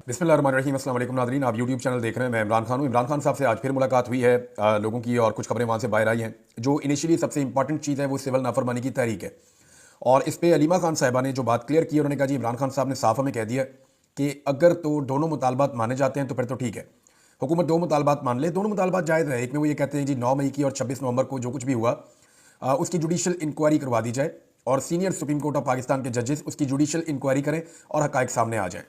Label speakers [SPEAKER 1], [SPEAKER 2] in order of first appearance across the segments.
[SPEAKER 1] बिस्मिल्लाहिर्रहमानिर्रहीम। अस्सलाम वालेकुम नाज़रीन, आप यूट्यूब चैनल देख रहे हैं। मैं इमरान खान हूँ। इमरान खान साहब से आज फिर मुलाकात हुई है लोगों की, और कुछ खबरें वहाँ से बाहर आई हैं। जो इनिशियली सबसे इंपॉर्टेंट चीज़ है वो सिविल नाफरमानी की तहरीक है, और इस पर अलीमा खान साहिबा ने जो बात क्लियर की, उन्होंने कहा जी इमरान खान साहब ने साफ हमें कह दिया कि अगर तो दोनों मुतालबात माने जाते हैं तो फिर तो ठीक है, हुकूमत दो मुतालबात मान ले। दोनों मुतालबात जायज़ है। एक में वो ये कहते हैं जी 9 मई की और 26 नवंबर को जो कुछ भी हुआ उसकी जुडिशल इंक्वायरी करवा दी जाए, और senior supreme court of Pakistan के जजेस उसकी जुडिशल इंक्वायरी करें और हकायक सामने आ जाएँ।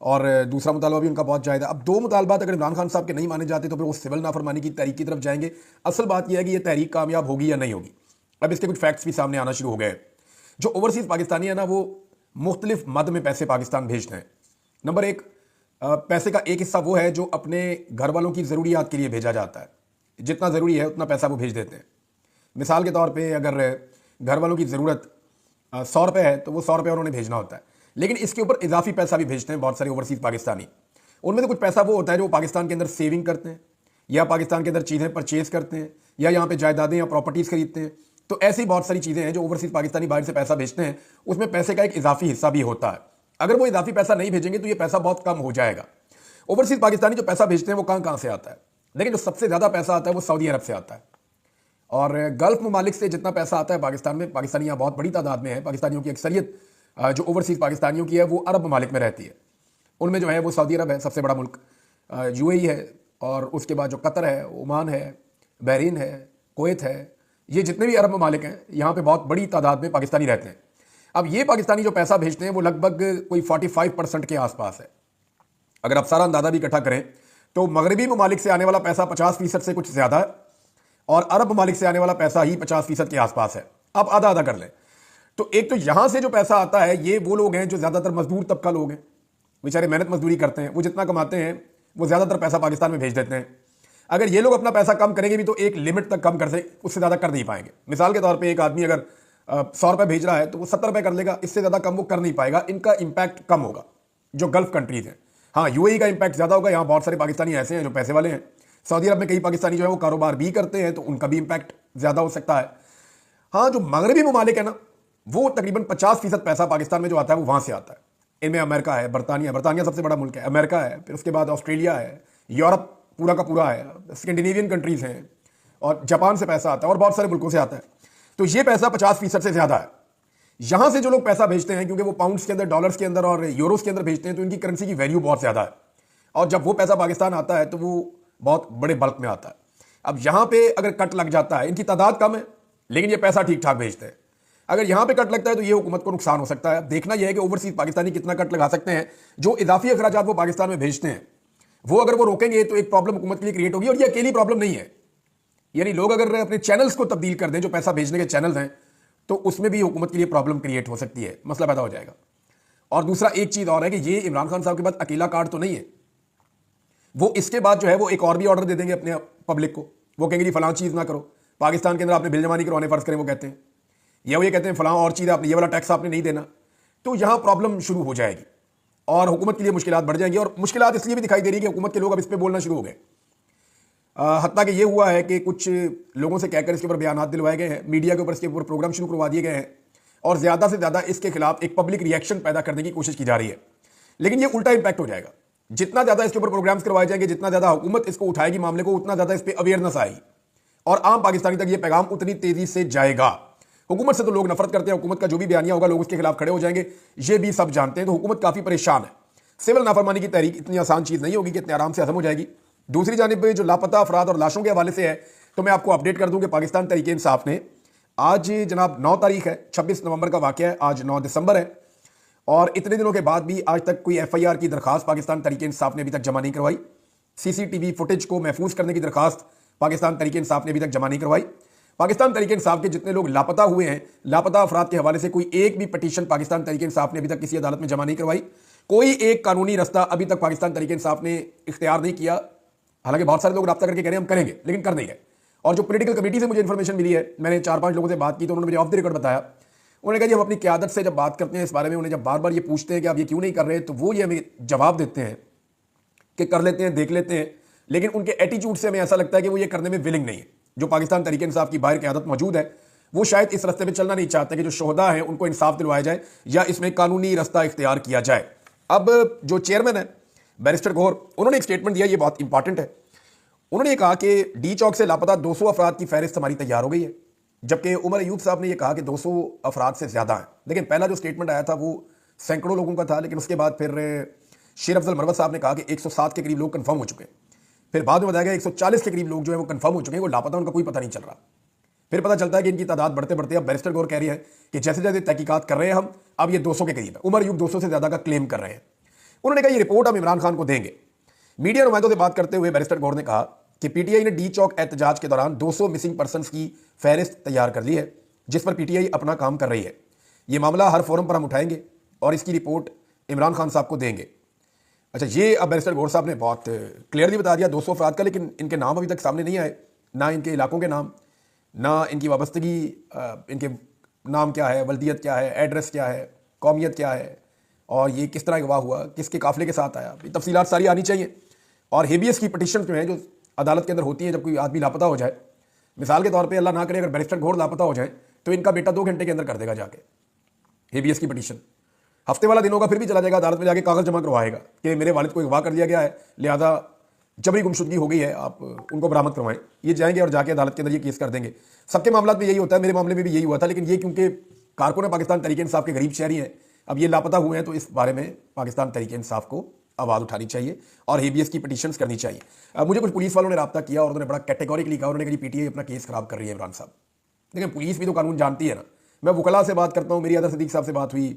[SPEAKER 1] और दूसरा मुतालबा भी उनका बहुत जायज़ है। अब दो मुतालबात अगर इमरान खान साहब के नहीं माने जाते तो फिर वो सिविल नाफरमानी की तहरीक की तरफ जाएंगे। असल बात यह है कि ये तहरीक कामयाब होगी या नहीं होगी। अब इसके कुछ फैक्ट्स भी सामने आना शुरू हो गए। जो ओवरसीज़ पाकिस्तानी है ना, वो मुख्तलिफ मद में पैसे पाकिस्तान भेजते हैं। नंबर एक, पैसे का एक हिस्सा वो है जो अपने घर वालों की ज़रूरियात के लिए भेजा जाता है। जितना ज़रूरी है उतना पैसा वो भेज देते हैं। मिसाल के तौर पर अगर घर वालों की ज़रूरत 100 रुपये है तो वो 100 रुपये उन्होंने भेजना होता है, लेकिन इसके ऊपर इजाफी पैसा भी भेजते हैं बहुत सारे ओवरसीज़ पाकिस्तानी। उनमें से कुछ पैसा वो होता है जो पाकिस्तान के अंदर सेविंग करते हैं, या पाकिस्तान के अंदर चीज़ें परचेज करते हैं, या यहाँ पे जायदादें या प्रॉपर्टीज़ खरीदते हैं। तो ऐसी बहुत सारी चीज़ें हैं जो ओवरसीज़ पाकिस्तानी बाहर से पैसा भेजते हैं, उसमें पैसे का एक इजाफी हिस्सा भी होता है। अगर वो इजाफी पैसा नहीं भेजेंगे तो ये पैसा बहुत कम हो जाएगा। ओवरसीज़ पाकिस्तानी जो पैसा भेजते हैं वो कहाँ कहाँ से आता है? लेकिन जो सबसे ज़्यादा पैसा आता है वो सऊदी अरब से आता है, और गल्फ़ ममालिक से जितना पैसा आता है पाकिस्तान में, पाकिस्तानी यहाँ बहुत बड़ी तादाद में है। पाकिस्तानियों की अक्सरियत जो ओवरसीज़ पाकिस्तानियों की है वो अरब ममालिक में रहती है। उनमें जो है वो सऊदी अरब है सबसे बड़ा मुल्क, यूएई है, और उसके बाद जो कतर है, ओमान है, बहरीन है, कुवैत है। ये जितने भी अरब ममालिक हैं यहाँ पे बहुत बड़ी तादाद में पाकिस्तानी रहते हैं। अब ये पाकिस्तानी जो पैसा भेजते हैं वो लगभग कोई 45% के आसपास है। अगर आप सारा अंदाज़ा भी इकट्ठा करें तो मगरबी ममालिक से आने वाला पैसा 50% से कुछ ज़्यादा है, और अरब ममालिक से आने वाला पैसा ही 50% के आसपास है। आप आधा आधा कर लें। तो एक तो यहां से जो पैसा आता है ये वो लोग हैं जो ज़्यादातर मजदूर तबका लोग हैं, बेचारे मेहनत मजदूरी करते हैं, वो जितना कमाते हैं वो ज़्यादातर पैसा पाकिस्तान में भेज देते हैं। अगर ये लोग अपना पैसा कम करेंगे भी तो एक लिमिट तक कम कर से, उससे ज़्यादा कर नहीं पाएंगे। मिसाल के तौर पर एक आदमी अगर 100 रुपये भेज रहा है तो वो 70 रुपये कर लेगा, इससे ज़्यादा कम वो कर नहीं पाएगा। इनका इंपैक्ट कम होगा जो गल्फ कंट्रीज़ हैं। हाँ, यूएई का इंपैक्ट ज़्यादा होगा, यहाँ बहुत सारे पाकिस्तानी ऐसे हैं जो पैसे वाले हैं। सऊदी अरब में कई पाकिस्तानी जो है वो कारोबार भी करते हैं, तो उनका भी इंपैक्ट ज़्यादा हो सकता है। हाँ, जो मगरबी ममालिक है ना, वो तकरीबन 50% पैसा पाकिस्तान में जो आता है वो वहाँ से आता है। इनमें अमेरिका है, बरतानिया सबसे बड़ा मुल्क है, अमेरिका है, फिर उसके बाद ऑस्ट्रेलिया है, यूरोप पूरा का पूरा है, स्कैंडिनेवियन कंट्रीज़ हैं, और जापान से पैसा आता है, और बहुत सारे मुल्कों से आता है। तो ये पैसा 50% से ज़्यादा है। यहाँ से जो लोग पैसा भेजते हैं, क्योंकि वो पाउंड्स के अंदर, डॉलर्स के अंदर और यूरोस के अंदर भेजते हैं, तो इनकी करेंसी की वैल्यू बहुत ज़्यादा है, और जब वो पैसा पाकिस्तान आता है तो वो बहुत बड़े बल्क में आता है। अब यहाँ पे अगर कट लग जाता है, इनकी तादाद कम है लेकिन ये पैसा ठीक ठाक भेजते हैं। अगर यहाँ पे कट लगता है तो ये हुकूमत को नुकसान हो सकता है। देखना यह है कि ओवरसीज पाकिस्तानी कितना कट लगा सकते हैं। जो इजाफी अखराजात वो पाकिस्तान में भेजते हैं वो अगर वो रोकेंगे तो एक प्रॉब्लम हुकूमत के लिए क्रिएट होगी, और ये अकेली प्रॉब्लम नहीं है। यानी लोग अगर अपने चैनल्स को तब्दील कर दें, जो पैसा भेजने के चैनल्स हैं, तो उसमें भी हुकूमत के लिए प्रॉब्लम क्रिएट हो सकती है, मसला पैदा हो जाएगा। और दूसरा एक चीज़ और है कि ये इमरान खान साहब के बाद अकेला कार्ड तो नहीं है। वो इसके बाद जो है वो एक और भी ऑर्डर दे देंगे अपने पब्लिक को। वो कहेंगे जी फलां चीज़ ना करो, पाकिस्तान के अंदर आपने बिल जमा नहीं करवाने फ़र्ज़ करें, वो कहते हैं, या वो ये कहते हैं फलां और चीज़ आपने, ये वाला टैक्स आपने नहीं देना। तो यहाँ प्रॉब्लम शुरू हो जाएगी और हुकूमत के लिए मुश्किलात बढ़ जाएंगी। और मुश्किलात इसलिए भी दिखाई दे रही है कि हुकूमत के लोग अब इस पर बोलना शुरू हो गए। हत्ता कि ये हुआ है कि कुछ लोगों से कहकर इसके ऊपर बयान दिलवाए गए हैं, मीडिया के ऊपर इसके ऊपर प्रोग्राम शुरू करवा दिए गए हैं, और ज़्यादा से ज़्यादा इसके खिलाफ एक पब्लिक रिएक्शन पैदा करने की कोशिश की जा रही है। लेकिन ये उल्टा इंपैक्ट हो जाएगा। जितना ज़्यादा इसके ऊपर प्रोग्राम्स करवाए जाएंगे, जितना ज़्यादा हुकूमत इसको उठाएगी मामले को, उतना ज़्यादा इस पर अवेयरनेस आएगी, और आम पाकिस्तानी तक ये पैगाम उतनी तेज़ी से जाएगा। हुकूमत से तो लोग नफरत करते हैं, हुकूमत का जो भी बयानिया होगा लोग उसके खिलाफ खड़े हो जाएंगे, ये भी सब जानते हैं। तो हुकूमत काफ़ी परेशान है। सिविल नाफरमानी की तहरीक इतनी आसान चीज़ नहीं होगी कि इतने आराम से खत्म हो जाएगी। दूसरी जानिब पर जो लापता अफराद और लाशों के हवाले से है, तो मैं आपको अपडेट कर दूं कि पाकिस्तान तहरीक इंसाफ ने आज जनाब 9 तारीख है, 26 नवंबर का वाक़या है, आज 9 दिसंबर है, और इतने दिनों के बाद भी आज तक कोई FIR की दरखास्त पाकिस्तान तहरीक इंसाफ ने अभी तक जमा नहीं करवाई। CCTV फुटेज को महफूज करने की दरखास्त पाकिस्तान तहरीक इंसाफ ने अभी तक जमा नहीं करवाई। पाकिस्तान तहरीक इंसाफ के जितने लोग लापता हुए हैं, लापता अफराद के हवाले से कोई एक भी पटिशन पाकिस्तान तहरीक इंसाफ ने अभी तक किसी अदालत में जमा नहीं करवाई। कोई एक कानूनी रास्ता अभी तक पाकिस्तान तहरीक इंसाफ ने इख्तियार नहीं किया। हालांकि बहुत सारे लोग रब्ता करके कह रहे हैं हम करेंगे, लेकिन कर नहीं रहे। और जो पॉलिटिकल कमेटी से मुझे इन्फॉर्मेशन मिली है, मैंने 4-5 लोगों से बात की तो उन्होंने मुझे ऑफ द रिकॉर्ड बताया, उन्होंने कहा जी हम अपनी क़यादत से जब बात करते हैं इस बारे में, उन्हें जब बार बार ये पूछते हैं कि आप ये क्यों नहीं कर रहे, तो वो ये हमें जवाब देते हैं कि कर लेते हैं, देख लेते हैं। लेकिन उनके एटीट्यूड से हमें ऐसा लगता है कि वो ये करने में विलिंग नहीं है। जो पाकिस्तान तहरीक इंसाफ की बाहर क़यादत मौजूद है, वो शायद इस रास्ते में चलना नहीं चाहते कि जो शोहदा हैं उनको इंसाफ दिलवाया जाए या इसमें कानूनी रास्ता इख्तियार किया जाए। अब जो चेयरमैन है बैरिस्टर गौहर, उन्होंने एक स्टेटमेंट दिया, ये बहुत इंपॉर्टेंट है। उन्होंने ये कहा कि डी चौक से लापता 200 अफराद की फहरिस्त हमारी तैयार हो गई है, जबकि उमर अयूब साहब ने यह कहा कि 200 अफराद से ज़्यादा हैं। लेकिन पहला जो स्टेटमेंट आया था वो सैकड़ों लोगों का था, लेकिन उसके बाद फिर शेर अफजल मरवत साहब ने कहा कि 107 के करीब लोग कंफर्म हो चुके हैं। फिर बाद में बताया गया 140 के करीब लोग जो है वो कंफर्म हो चुके हैं, वो लापता, उनका कोई पता नहीं चल रहा। फिर पता चलता है कि इनकी तादाद बढ़ते बढ़ते अब बैरिस्टर गौर कह रही है कि जैसे जैसे तहकीकात कर रहे हैं हम, अब ये 200 के करीब है। उमर अयूब 200 से ज़्यादा का क्लेम कर रहे हैं। उन्होंने कहा ये रिपोर्ट हम इमरान खान को देंगे। मीडिया नुमाइंदों से बात करते हुए बैरिस्टर गौर ने कहा कि पीटीआई ने डी चौक एहतजाज के दौरान 200 मिसिंग पर्सनस की फहरिस्त तैयार कर ली है, जिस पर पीटीआई अपना काम कर रही है। ये मामला हर फोरम पर हम उठाएंगे और इसकी रिपोर्ट इमरान खान साहब को देंगे। अच्छा, ये अब बैरिस्टर गौर साहब ने बहुत क्लियरली बता दिया 200 अफराद का, लेकिन इनके नाम अभी तक सामने नहीं आए, ना इनके इलाकों के नाम, ना इनकी वाबस्तगी, इनके नाम क्या है, वल्दियत क्या है, एड्रेस क्या है, कौमियत क्या है, और ये किस तरह अगवा हुआ, किसके काफिले के साथ आया, ये तफसीलात सारी आनी चाहिए। और हेबियस की पटिशन जो है, जो अदालत के अंदर होती है जब कोई आदमी लापता हो जाए, मिसाल के तौर पे अल्लाह ना करे अगर बैरिस्टर गौर लापता हो जाए तो इनका बेटा 2 घंटे के अंदर कर देगा जाके हेबियस की पटिशन। हफ्ते वाला दिन होगा फिर भी चला जाएगा अदालत में, जाके कागज जमा करवाएगा कि मेरे वालिद को अगवा कर लिया गया है, लिहाजा जबरी गुमशुदगी हो गई है, आप उनको बरामद करवाएं। ये जाएंगे और जाके अदालत के अंदर ये केस कर देंगे। सबके मामला में यही होता है, मेरे मामले में भी यही हुआ था, लेकिन ये क्योंकि कारकुन पाकिस्तान तहरीक इंसाफ के गरीब शहरी हैं, अब ये लापता हुए हैं, तो इस बारे में पाकिस्तान तहरीक इंसाफ को आवाज़ उठानी चाहिए और हेबियस की पिटीशंस करनी चाहिए। मुझे कुछ पुलिस वालों ने रब्ता किया और उन्होंने बड़ा कैटेगोरिकली कहा, उन्होंने कहा पीटीआई अपना केस खराब कर रही है इमरान साहब। लेकिन पुलिस भी तो कानून जानती है ना। मैं वकला से बात करता हूँ, मेरी अदर सिद्दीक साहब से बात हुई,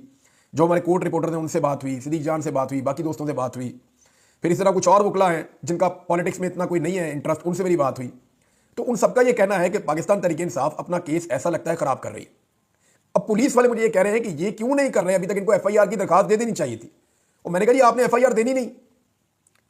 [SPEAKER 1] जो हमारे कोर्ट रिपोर्टर थे उनसे बात हुई, सिद्दीक जान से बात हुई, बाकी दोस्तों से बात हुई, फिर इस तरह कुछ और वकला हैं जिनका पॉलिटिक्स में इतना कोई नहीं है इंटरेस्ट, उनसे मेरी बात हुई। तो उन सबका ये कहना है कि पाकिस्तान तहरीक इंसाफ अपना केस ऐसा लगता है खराब कर रही है। अब पुलिस वाले मुझे ये कह रहे हैं कि ये क्यों नहीं कर रहे हैं, अभी तक इनको एफआईआर की दरखास्त दे देनी चाहिए थी। और मैंने कहा आपने एफआईआर देनी नहीं।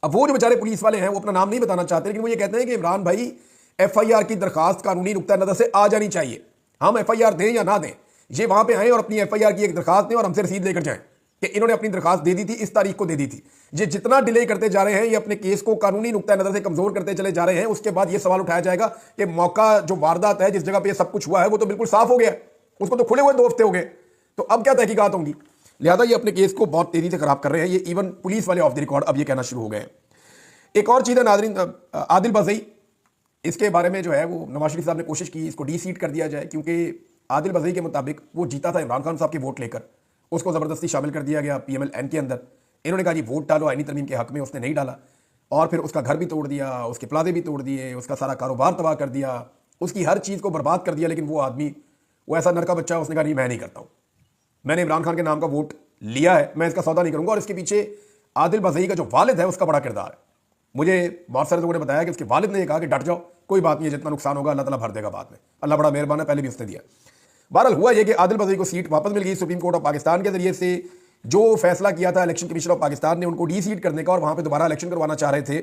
[SPEAKER 1] अब वो जो बेचारे पुलिस वाले हैं वो अपना नाम नहीं बताना चाहते, लेकिन वो ये कहते हैं कि इमरान भाई एफआईआर की दरखास्त कानूनी नुक्ता नजर से आ जानी चाहिए, हम एफआईआर दें या ना दें, ये वहां पे आए और अपनी एफआईआर की एक दरखास्त दें और हमसे रसीद लेकर जाएं कि इन्होंने अपनी दरखास्त दे दी थी, इस तारीख को दे दी थी। ये जितना डिले करते जा रहे हैं, ये अपने केस को कानूनी नुक्ता नजर से कमजोर करते चले जा रहे हैं। उसके बाद ये सवाल उठाया जाएगा कि मौका जो वारदात है, जिस जगह पे ये सब कुछ हुआ है, वो तो बिल्कुल साफ हो गया, उसको तो खुले हुए 2 हफ्ते हो गए, तो अब क्या तहकीकात होंगी। लिहाजा ये अपने केस को बहुत तेजी से खराब कर रहे हैं। ये इवन पुलिस वाले ऑफ द रिकॉर्ड अब ये कहना शुरू हो गए हैं। एक और चीज़ है नाज़रीन, आदिल बज़ई, इसके बारे में जो है वो नवाज शरीफ साहब ने कोशिश की इसको डी सीट कर दिया जाए, क्योंकि आदिल बज़ई के मुताबिक वो जीता था इमरान खान साहब के वोट लेकर, उसको ज़बरदस्ती शामिल कर दिया गया PMLN के अंदर। इन्होंने कहा जी वोट डालो आईनी तरमीम के हक में, उसने नहीं डाला और फिर उसका घर भी तोड़ दिया, उसके प्लाजे भी तोड़ दिए, उसका सारा कारोबार तबाह कर दिया, उसकी हर चीज़ को बर्बाद कर दिया। लेकिन वो आदमी, वो ऐसा नरका बच्चा, उसने कहा नहीं मैं नहीं करता हूँ, मैंने इमरान खान के नाम का वोट लिया है, मैं इसका सौदा नहीं करूँगा। और इसके पीछे आदिल बज़ई का जो वालिद है उसका बड़ा किरदार है। मुझे बहुत सारे लोगों ने बताया कि उसके वालिद ने कहा कि डट जाओ, कोई बात नहीं है, जितना नुकसान होगा अल्लाह ताला भर देगा बाद में, अल्लाह बड़ा मेहरबान है, पहले भी उसने दिया। बहरहाल हुआ यह कि आदिल बज़ई को सीट वापस मिल गई सुप्रीम कोर्ट ऑफ पाकिस्तान के जरिए से। जो फैसला किया था इलेक्शन कमीशन ऑफ पाकिस्तान ने उनको डी सीट करने का और वहां पे दोबारा इलेक्शन करवाना चाह रहे थे,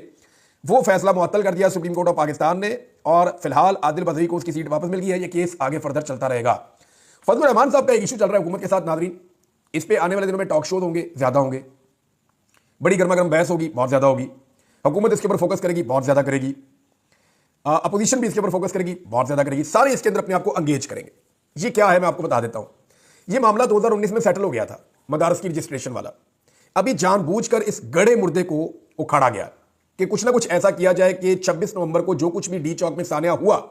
[SPEAKER 1] वो फैसला मुअत्तल कर दिया सुप्रीम कोर्ट ऑफ पाकिस्तान ने और फिलहाल आदिल बज़ई को उसकी सीट वापस मिल गई है। ये केस आगे फर्दर चलता रहेगा। फजलुर रहमान साहब का एक इशू चल रहा है हुकूमत के साथ नाज़रीन, इस पर आने वाले दिनों में टॉक शोज होंगे, ज्यादा होंगे, बड़ी गर्मा गर्म बहस होगी, बहुत ज्यादा होगी। हुकूमत इसके ऊपर फोकस करेगी, बहुत ज्यादा करेगी, अपोजिशन भी इसके ऊपर फोकस करेगी, बहुत ज्यादा करेगी, सारे इसके अंदर अपने आप को एंगेज करेंगे। ये क्या है मैं आपको बता देता हूं। ये मामला 2019 में सेटल हो गया था, मदारस की रजिस्ट्रेशन वाला। अभी जानबूझकर इस गड़े मुर्दे को उखाड़ा गया कि कुछ ना कुछ ऐसा किया जाए कि 26 नवंबर को जो कुछ भी डी चौक में सानिया हुआ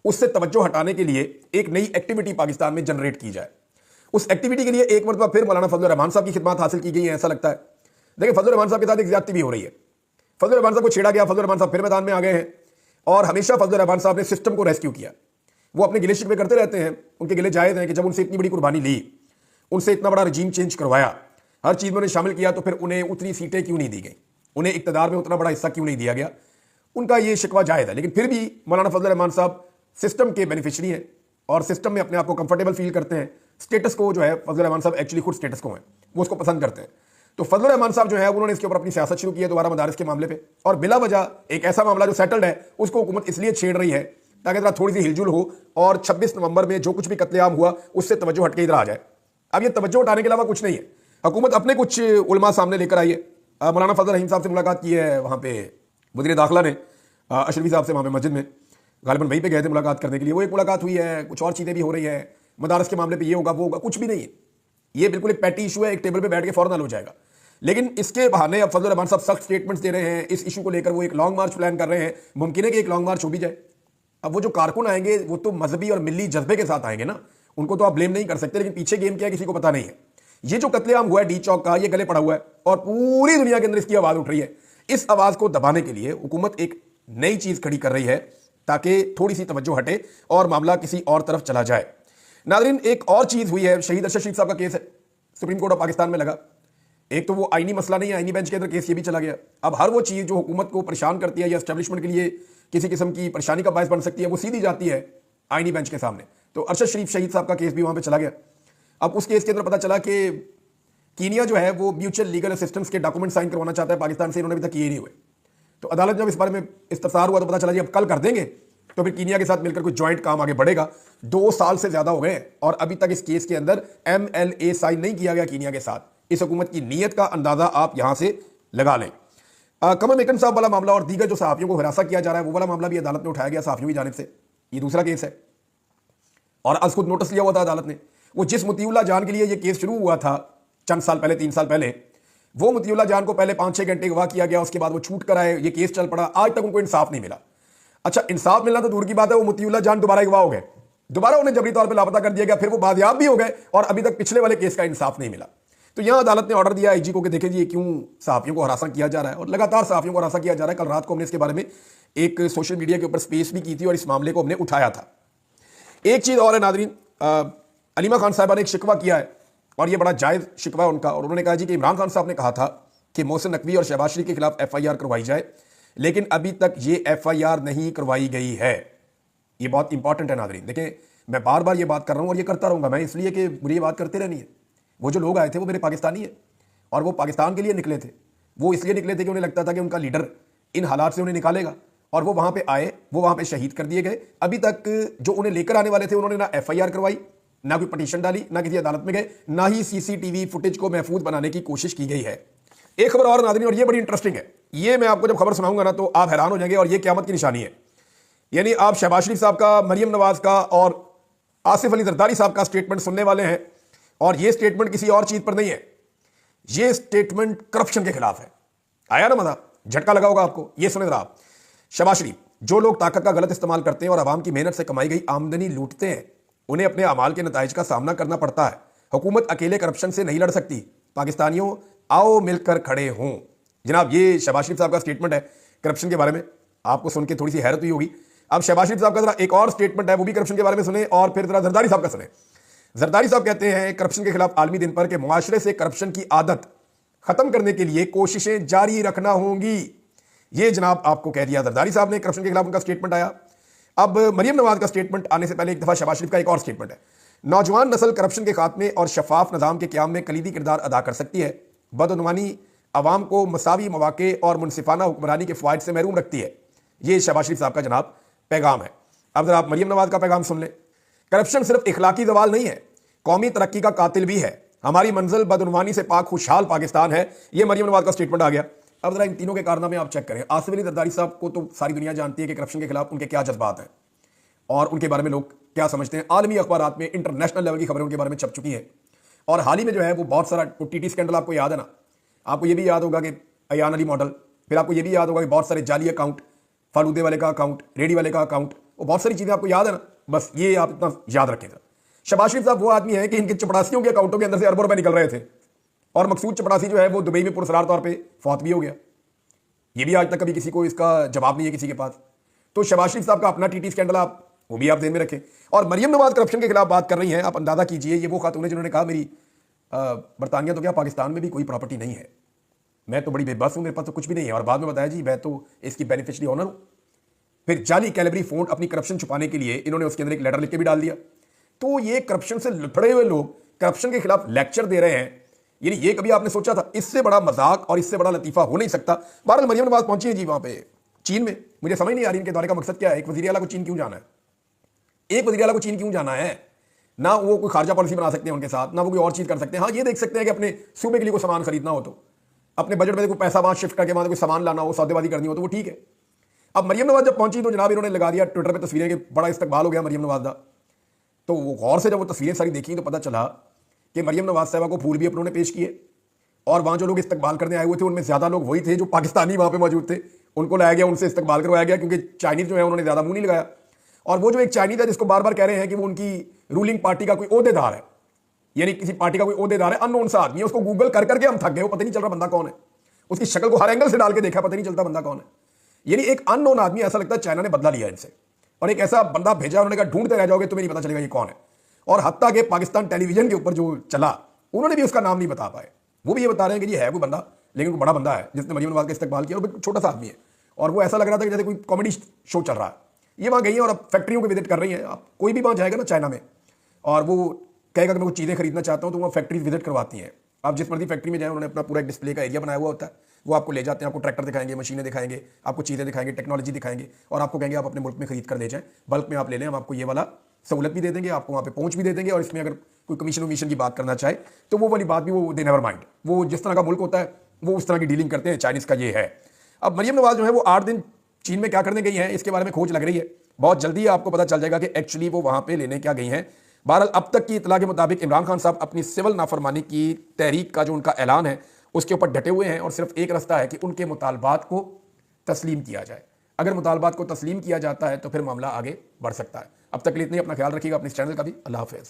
[SPEAKER 1] उससे तवज्जो हटाने के लिए एक नई एक्टिविटी पाकिस्तान में जनरेट की जाए। उस एक्टिविटी के लिए एक मरतबा फिर मौलाना फजलुर रहमान साहब की खिदमत हासिल की गई है, ऐसा लगता है। देखिए फजलुर रहमान साहब के साथ एक ज्यादती भी हो रही है। फजलुर रहमान साहब को छेड़ा गया, फजलुर रहमान साहब फिर मैदान में आ गए हैं और हमेशा फजलुर रहमान साहब ने सिस्टम को रेस्क्यू किया। वो अपने गिले शिकवे करते रहते हैं, उनके गिले जायज़ हैं कि जब उनसे इतनी बड़ी कुर्बानी ली, उनसे इतना बड़ा रजीम चेंज करवाया, हर चीज़ में उन्हें शामिल किया, तो फिर उन्हें उतनी सीटें क्यों नहीं दी गई, उन्हें इक़्तिदार में उतना बड़ा हिस्सा क्यों नहीं दिया गया। उनका ये शिकवा जायज़ है, लेकिन फिर भी मौलाना फजलुर रहमान साहब सिस्टम के बेनिफिशरी हैं और सिस्टम में अपने आप को कंफर्टेबल फील करते हैं। स्टेटस को जो है फजलुर रहमान साहब एक्चुअली खुद स्टेटस को हैं, वो उसको पसंद करते हैं। तो फजलुर रहमान साहब जो है उन्होंने इसके ऊपर अपनी सियासत शुरू की है दोबारा मदारिस के मामले पे, और बिला वजह एक ऐसा मामला जो सेटल्ड है उसको हुकूमत इसलिए छेड़ रही है ताकि जरा थोड़ी सी हिलजुल हो और 26 नवंबर में जो कुछ भी कत्लेआम हुआ उससे तवज्जो हटके इधर आ जाए। अब ये तवज्जो हटाने के अलावा कुछ नहीं है। हुकूमत अपने कुछ उलमा सामने लेकर आई है। मौलाना फजल रहीम साहब से मुलाकात की है वहाँ पे वज़ीर दाखिला ने, अशरफी साहब से वहाँ पे मस्जिद में गालिबन वहीं पे गए थे मुलाकात करने के लिए, वो एक मुलाकात हुई है। कुछ और चीज़ें भी हो रही है मदारस के मामले पे, ये होगा वो होगा, कुछ भी नहीं है। ये बिल्कुल एक पैटी इशू है, एक टेबल पे बैठ के फौरन हल हो जाएगा। लेकिन इसके बहाने अब फजल रहमान साहब सख्त स्टेटमेंट्स दे रहे हैं, इस इशू को लेकर वो एक लॉन्ग मार्च प्लान कर रहे हैं। मुमकिन है कि एक लॉन्ग मार्च हो भी जाए। अब वो जो कारकुन आएंगे वो तो मजहबी और मिली जज्बे के साथ आएंगे ना, उनको तो आप ब्लेम नहीं कर सकते, लेकिन पीछे गेम क्या है किसी को पता नहीं है। ये जो कत्लेआम हुआ है डी चौक का, ये गले पड़ा हुआ है और पूरी दुनिया के अंदर इसकी आवाज उठ रही है। इस आवाज को दबाने के लिए हुकूमत एक नई चीज खड़ी कर रही है ताकि थोड़ी सी तवज्जो हटे और मामला किसी और तरफ चला जाए। नाज़रीन, एक और चीज हुई है, शहीद अरशद शरीफ साहब का केस है, सुप्रीम कोर्ट ऑफ पाकिस्तान में लगा। एक तो वो आईनी मसला नहीं है, आईनी बेंच के अंदर केस ये भी चला गया। अब हर वो चीज जो हुकूमत को परेशान करती है या एस्टेब्लिशमेंट के लिए किसी किस्म की परेशानी का बायस बन सकती है, वो सीधी जाती है आईनी बेंच के सामने। तो अरशद शरीफ शहीद साहब का केस भी वहां पे चला गया। अब उस केस के अंदर पता चला कि कीनिया जो है वो म्यूचुअल लीगल असिस्टेंस के डॉक्यूमेंट साइन करवाना चाहता है पाकिस्तान से, इन्होंने अभी तक किए नहीं हुए। तो अदालत जब इस बारे में इस्तफसार हुआ तो पता चला जी अब कल कर देंगे, तो फिर कीनिया के साथ मिलकर कोई ज्वाइंट काम आगे बढ़ेगा। 2 साल से ज्यादा हो गए और अभी तक इस केस के अंदर MLA साइन नहीं किया गया कीनिया के साथ। इस हुकूमत की नीयत का अंदाजा आप यहां से लगा लें। कमर मेकन साहब वाला मामला और दीगर जो सहाफियों को हिरासत किया जा रहा है वो वाला मामला भी अदालत में उठाया गया सहाफियों की जानिब से। ये दूसरा केस है और आज खुद नोटिस लिया हुआ था अदालत ने। वो जिस मुतीउल्लाह जान के लिए ये केस शुरू हुआ था चंद साल पहले, 3 साल पहले, वो मुतीउल्लाह जान को पहले 5-6 घंटे गवाह किया गया, उसके बाद वो छूट कर आए, ये केस चल पड़ा, आज तक उनको इंसाफ नहीं मिला। अच्छा, इंसाफ मिलना तो दूर की बात है, वो मुतीउल्लाह जान दोबारा गवाह हो गए, दोबारा उन्हें जबरी तौर पर लापता कर दिया गया, फिर वो बादयाब भी हो गए और अभी तक पिछले वाले केस का इंसाफ नहीं मिला। तो यहां अदालत ने ऑर्डर दिया IG को कि देखें जी ये क्यों सहाफियों को हरासा किया जा रहा है और लगातार सहाफियों को हरासा किया जा रहा है। कल रात को हमने इसके बारे में एक सोशल मीडिया के ऊपर स्पेस भी की थी और इस मामले को हमने उठाया था। एक चीज और है नाज़रीन, अलीमा खान साहबा ने एक शिकवा किया है और ये बड़ा जायज़ शिकवा है उनका, और उन्होंने कहा जी कि इमरान खान साहब ने कहा था कि मोहसिन नकवी और शहबाज शरीफ के खिलाफ FIR करवाई जाए, लेकिन अभी तक ये FIR नहीं करवाई गई है। ये बहुत इंपॉर्टेंट है नाज़रीन। देखें, मैं बार बार ये बात कर रहा हूं और ये करता रहूंगा मैं, इसलिए कि मुझे ये बात करते रहनी है। वो जो लोग आए थे वो मेरे पाकिस्तानी है और वो पाकिस्तान के लिए निकले थे। वो इसलिए निकले थे कि उन्हें लगता था कि उनका लीडर इन हालात से उन्हें निकालेगा, और वो वहां पे आए, वो वहां पे शहीद कर दिए गए। अभी तक जो उन्हें लेकर आने वाले थे उन्होंने ना FIR करवाई, ना कोई पटिशन डाली, ना किसी अदालत में गए, ना ही CCTV फुटेज को महफूज बनाने की कोशिश की गई है। एक खबर और नाज़रीन, और ये बड़ी इंटरेस्टिंग है, ये मैं आपको जब खबर सुनाऊंगा ना तो आप हैरान हो जाएंगे और ये क़यामत की निशानी है। यानी आप शहबाज शरीफ साहब का, मरियम नवाज का और आसिफ अली जरदारी साहब का स्टेटमेंट सुनने वाले हैं, और ये स्टेटमेंट किसी और चीज पर नहीं है, ये स्टेटमेंट करप्शन के खिलाफ है। आया ना मजा, झटका लगा होगा आपको। ये सुने जरा आप। शहबाज शरीफ, जो लोग ताकत का गलत इस्तेमाल करते हैं और आवाम की मेहनत से कमाई गई आमदनी लूटते हैं, उन्हें अपने अमाल के नताइज का सामना करना पड़ता है। हुकूमत अकेले करप्शन से नहीं लड़ सकती। पाकिस्तानियों, आओ मिलकर खड़े हों। जनाब, ये शहबाज शरीफ साहब का स्टेटमेंट है करप्शन के बारे में। आपको सुन के थोड़ी सी हैरत हुई होगी। अब शहबाज शरीफ साहब का जरा एक और स्टेटमेंट है, वो भी करप्शन के बारे में सुने, और फिर जरा जरदारी साहब का सुने। जरदारी साहब कहते हैं करप्शन के खिलाफ आलमी दिन पर कि मुआशरे से करप्शन की आदत खत्म करने के लिए कोशिशें जारी रखना होंगी। ये जनाब आपको कह दिया जरदारी साहब ने, करप्शन के खिलाफ उनका स्टेटमेंट आया। अब मरियम नवाज का स्टेटमेंट आने से पहले एक दफा शहबाज शरीफ का एक और स्टेटमेंट है। नौजवान नस्ल करप्शन के खात्मे और शफाफ निजाम के क्याम में कलीदी किरदार अदा कर सकती है। बदउनवानी अवाम को मसावी मौके और मुनसिफाना हुक्मरानी के फ़वाइद से महरूम रखती है। ये शहबाज शरीफ साहब का जनाब पैगाम है। अब जरा आप मरियम नवाज का पैगाम सुन लें। करप्शन सिर्फ इखलाकी जवाल नहीं है, कौमी तरक्की का कातिल भी है। हमारी मंजिल बदउनवानी से पाक खुशहाल पाकिस्तान है। ये मरियम नवाज का स्टेटमेंट आ गया। अब जरा इन तीनों के कारनामे आप चेक करें। आसिफ अली जरदारी साहब को तो सारी दुनिया जानती है कि करप्शन के खिलाफ उनके क्या जज्बात हैं और उनके बारे में लोग क्या समझते हैं। आलमी अखबारात में इंटरनेशनल लेवल की खबरें उनके बारे में छप चुकी हैं। और हाल ही में जो है वो बहुत सारा TT स्कैंडल आपको याद है ना। आपको ये भी याद होगा कि अयान अली मॉडल, फिर आपको ये भी याद होगा कि बहुत सारे जाली अकाउंट, फालूदे वाले का अकाउंट, रेडी वाले का अकाउंट, वो बहुत सारी चीज़ें आपको याद है ना। बस ये आप इतना याद रखेगा। शहबाज शरीफ साहब वो आदमी है कि इनके चपड़ासियों के अकाउंटों के अंदर से अरबों रुपए निकल रहे थे, और मकसूद चपड़ासी जो है वो दुबई में पुरस्कार तौर पर फौत भी हो गया। ये भी आज तक कभी किसी को इसका जवाब नहीं है किसी के पास। तो शहबाज शरीफ साहब का अपना TT स्कैंडल आप वो भी आप ध्यान में रखें। और मरियम नवाज करप्शन के खिलाफ बात कर रही हैं। आप अंदाजा कीजिए, ये वो खातून है जिन्होंने कहा मेरी बरतानिया तो क्या पाकिस्तान में भी कोई प्रॉपर्टी नहीं है, मैं तो बड़ी बेबस हूं, मेरे पास तो कुछ भी नहीं है, और बाद में बताया जी मैं तो इसकी बेनिफिशियरी ऑनर हूं। फिर जाली कैलिबरी फोन अपनी करप्शन छुपाने के लिए इन्होंने उसके अंदर एक लेटर लिख के भी डाल दिया। तो ये करप्शन से लथड़े हुए लोग करप्शन के खिलाफ लेक्चर दे रहे हैं, यानी ये कभी आपने सोचा था? इससे बड़ा मजाक और इससे बड़ा लतीफा हो नहीं सकता। बहरहाल मरियम नवाज पहुंची है जी वहां पे चीन में। मुझे समझ नहीं आ रही इनके दौरे का मकसद क्या है। एक वज़ीर आला को चीन क्यों जाना है? एक वज़ीर आला को चीन क्यों जाना है? ना वो कोई खारजा पॉलिसी बना सकते हैं उनके साथ, ना वो कोई और चीज कर सकते हैं। हाँ, ये देख सकते हैं कि अपने सूबे के लिए कोई सामान खरीदना हो तो अपने बजट में कोई पैसा वहां शिफ्ट करके वहां कोई सामान लाना हो, सौदेबाजी करनी हो तो वो ठीक है। अब मरियम नवाज जब पहुंची तो जनाब इन्होंने लगा दिया ट्विटर पे तस्वीरें, कि बड़ा इस्तकबाल हो गया मरियम नवाज का। तो वो गौर से जब वो तस्वीरें सारी देखी तो पता चला कि मरियम नवाज साहबा को फूल भी अपनों ने पेश किए और वहाँ जो लोग इस्तकबाल करने आए हुए थे उनमें ज़्यादा लोग वही थे जो पाकिस्तानी वहाँ पे मौजूद थे, उनको लाया गया, उनसे इस्तकबाल करवाया गया, क्योंकि चाइनीज़ जो है उन्होंने ज़्यादा मुंह नहीं लगाया। और वो जो एक चाइनीज़ है जिसको बार बार कह रहे हैं कि वो उनकी रूलिंग पार्टी का कोई ओहदेदार है, यानी किसी पार्टी का कोई ओहदेदार है, अननोन सा आदमी है, उसको गूगल कर करके हम थक गए, वो पता नहीं चल रहा बंदा कौन है, उसकी शक्ल को हर एंगल से डाल के देखा, पता नहीं चलता बंदा कौन है। यानी एक अननोन आदमी, ऐसा लगता है चाइना ने बदला लिया इनसे और एक ऐसा बंदा भेजा, उन्होंने कहा ढूंढते रह जाओगे तुम्हें नहीं पता चलेगा ये कौन है। और हत्ता के पाकिस्तान टेलीविजन के ऊपर जो चला उन्होंने भी उसका नाम नहीं बता पाए, वो भी ये बता रहे हैं कि ये है कोई बंदा, लेकिन कोई बड़ा बंदा है जिसने मरीम नवाज का इस्तेमाल किया, और छोटा सा आदमी है। और वो ऐसा लग रहा था कि जैसे कोई कॉमेडी शो चल रहा है। ये वहाँ गई हैं और अब फैक्ट्रियों को विजिट कर रही हैं। आप कोई भी वहाँ जाएगा ना चाइना में और वो कहेगा कि मैं कुछ चीज़ें खरीदना चाहता हूँ, तो वो फैक्ट्रीज विजिट करवाती हैं। आप जिस मर्जी फैक्ट्री में जाएं, उन्होंने अपना पूरा एक डिस्प्ले का एरिया बनाया हुआ होता है, वो आपको ले जाते हैं, आपको ट्रैक्टर दिखाएंगे, मशीनें दिखाएंगे, आपको चीज़ें दिखाएंगे, टेक्नोलॉजी दिखाएंगे, और आपको कहेंगे आप अपने मुल्क में खरीद कर ले जाएं, बल्क में आप ले लें, हम आपको ये वाला सहूलत भी दे देंगे, आपको वहाँ पे पहुँच भी दे देंगे, और इसमें अगर कोई कमीशन वमीशन की बात करना चाहे तो वो वाली बात भी वो दे नेवर माइंड। वो जिस तरह का मुल्क होता है वो उस तरह की डीलिंग करते हैं। चाइनीज़ का ये है। अब मरीम नवाज जो है वो 8 दिन चीन में क्या करने गई हैं, इसके बारे में खोज लग रही है। बहुत जल्दी आपको पता चल जाएगा कि एक्चुअली वो वहाँ पे लेने क्या गई हैं। बहरहाल अब तक की इतला के मुताबिक इमरान खान साहब अपनी सिविल नाफरमानी की तहरीक का जो उनका ऐलान है उसके ऊपर डटे हुए हैं, और सिर्फ एक रास्ता है कि उनके मुतालबात को तस्लीम किया जाए। अगर मुतालबात को तस्लीम किया जाता है तो फिर मामला आगे बढ़ सकता है। अब तक के लिए इतनी, अपना ख्याल रखिएगा, अपने इस चैनल का भी। अल्लाह हाफिज़।